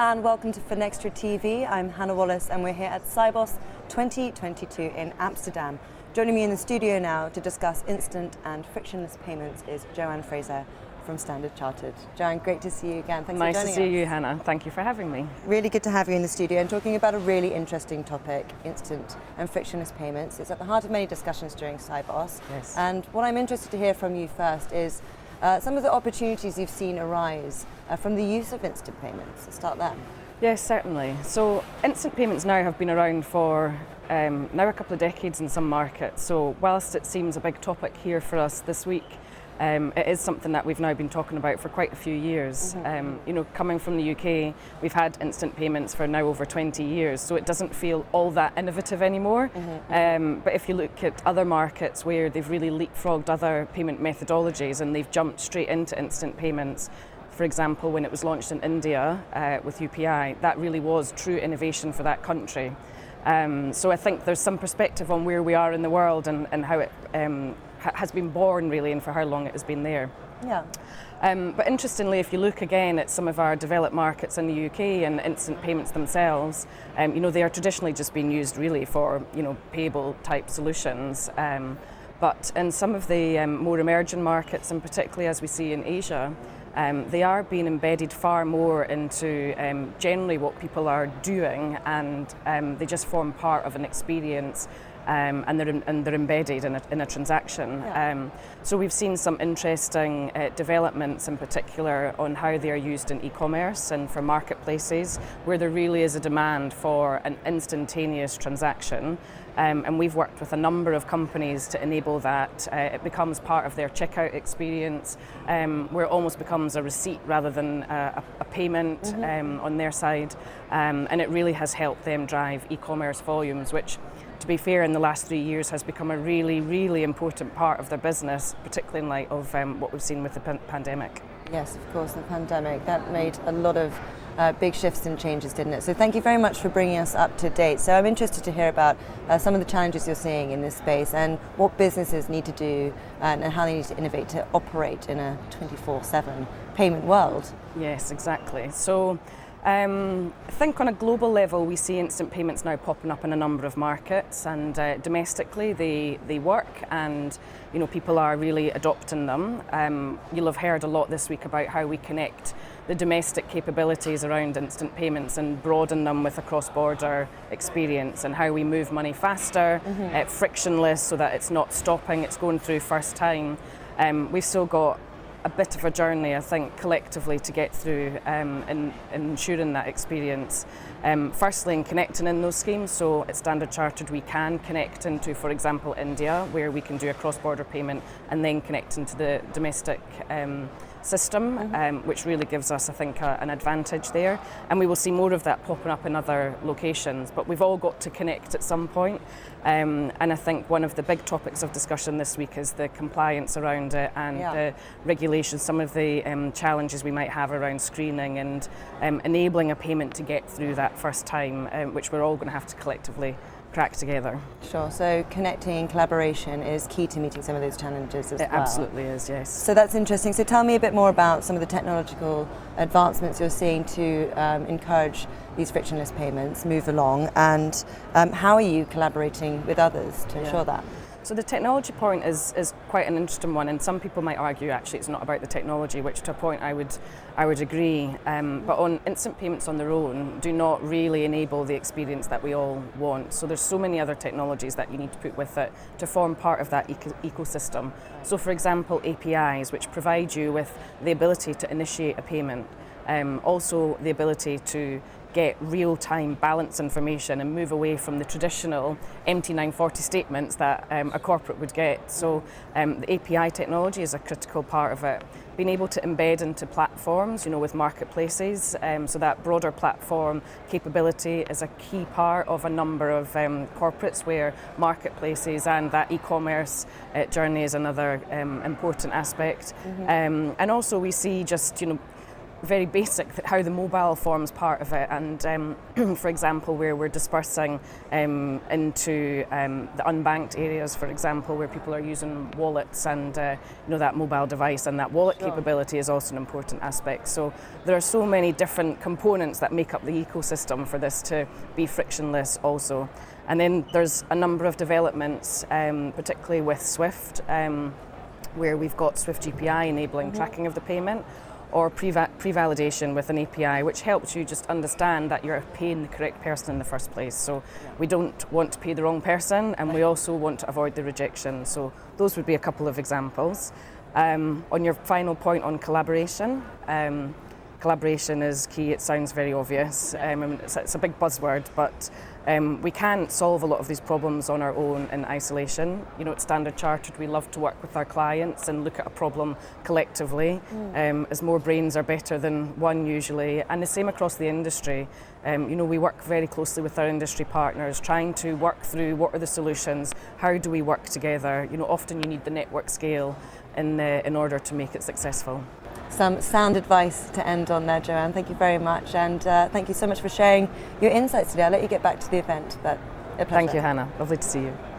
and welcome to FinextraTV. I'm Hannah Wallace and we're here at Sibos 2022 in Amsterdam. Joining me in the studio now to discuss instant and frictionless payments is Joanne Fraser from Standard Chartered. Joanne, great to see you again. Thanks for joining us. Nice to see you, Hannah. Thank you for having me. Really good to have you in the studio and talking about a really interesting topic, instant and frictionless payments. It's at the heart of many discussions during Sibos. Yes. And what I'm interested to hear from you first is some of the opportunities you've seen arise from the use of instant payments. Let's start there. Yes, certainly. So instant payments now have been around for now a couple of decades in some markets. So whilst it seems a big topic here for us this week, it is something that we've now been talking about for quite a few years. Coming from the UK, we've had instant payments for now over 20 years, so it doesn't feel all that innovative anymore. But if you look at other markets where they've really leapfrogged other payment methodologies and they've jumped straight into instant payments, for example, when it was launched in India with UPI, that really was true innovation for that country. So I think there's some perspective on where we are in the world and how it has been born really and for how long it has been there. Yeah. But interestingly, if you look again at some of our developed markets in the UK and instant payments themselves, they are traditionally just being used really for, payable type solutions. But in some of the more emerging markets, and particularly as we see in Asia, they are being embedded far more into generally what people are doing, and they just form part of an experience. And they're embedded in a transaction. Yeah. So we've seen some interesting developments in particular on how they are used in e-commerce and for marketplaces where there really is a demand for an instantaneous transaction. And we've worked with a number of companies to enable that. It becomes part of their checkout experience, where it almost becomes a receipt rather than a payment on their side. And it really has helped them drive e-commerce volumes, which, to be fair, in the last 3 years has become a really, really important part of their business, particularly in light of what we've seen with the pandemic. Yes, of course, the pandemic. That made a lot of big shifts and changes, didn't it? So thank you very much for bringing us up to date. So I'm interested to hear about some of the challenges you're seeing in this space and what businesses need to do and how they need to innovate to operate in a 24/7 payment world. Yes, exactly. So I think on a global level we see instant payments now popping up in a number of markets, and domestically they work and people are really adopting them. You'll have heard a lot this week about how we connect the domestic capabilities around instant payments and broaden them with a cross-border experience, and how we move money faster, frictionless, so that it's not stopping, it's going through first time. We've still got a bit of a journey, I think, collectively to get through in ensuring that experience. Firstly, in connecting in those schemes. So at Standard Chartered we can connect into, for example, India, where we can do a cross-border payment and then connect into the domestic system, which really gives us, I think, an advantage there. And we will see more of that popping up in other locations, but we've all got to connect at some point. And I think one of the big topics of discussion this week is the compliance around it and the regulations, some of the challenges we might have around screening and enabling a payment to get through that first time, which we're all going to have to collectively crack together. Sure, so connecting and collaboration is key to meeting some of those challenges as well. It absolutely is, yes. So that's interesting. So tell me a bit more about some of the technological advancements you're seeing to encourage these frictionless payments move along, and how are you collaborating with others to ensure that? So the technology point is quite an interesting one, and some people might argue actually it's not about the technology, which to a point I would agree. But on instant payments on their own do not really enable the experience that we all want. So there's so many other technologies that you need to put with it to form part of that ecosystem. So for example, APIs, which provide you with the ability to initiate a payment, also the ability to get real-time balance information and move away from the traditional empty 940 statements that a corporate would get. So the API technology is a critical part of it. Being able to embed into platforms, with marketplaces, so that broader platform capability is a key part of a number of corporates where marketplaces and that e-commerce journey is another important aspect. And also we see just, very basic, how the mobile forms part of it, and for example, where we're dispersing into the unbanked areas, for example, where people are using wallets, and that mobile device and that wallet capability is also an important aspect. So there are so many different components that make up the ecosystem for this to be frictionless also. And then there's a number of developments, particularly with SWIFT, where we've got SWIFT GPI enabling tracking of the payment, or pre-validation with an API, which helps you just understand that you're paying the correct person in the first place. So we don't want to pay the wrong person, and we also want to avoid the rejection. So those would be a couple of examples. On your final point on collaboration, collaboration is key. It sounds very obvious. It's a big buzzword, but we can't solve a lot of these problems on our own in isolation. At Standard Chartered, we love to work with our clients and look at a problem collectively, as more brains are better than one usually, and the same across the industry. We work very closely with our industry partners, trying to work through what are the solutions, how do we work together. Often you need the network scale in order to make it successful. Some sound advice to end on there, Joanne. Thank you very much, and thank you so much for sharing your insights today. I'll let you get back to the event, but a pleasure. Thank you, Hannah. Lovely to see you.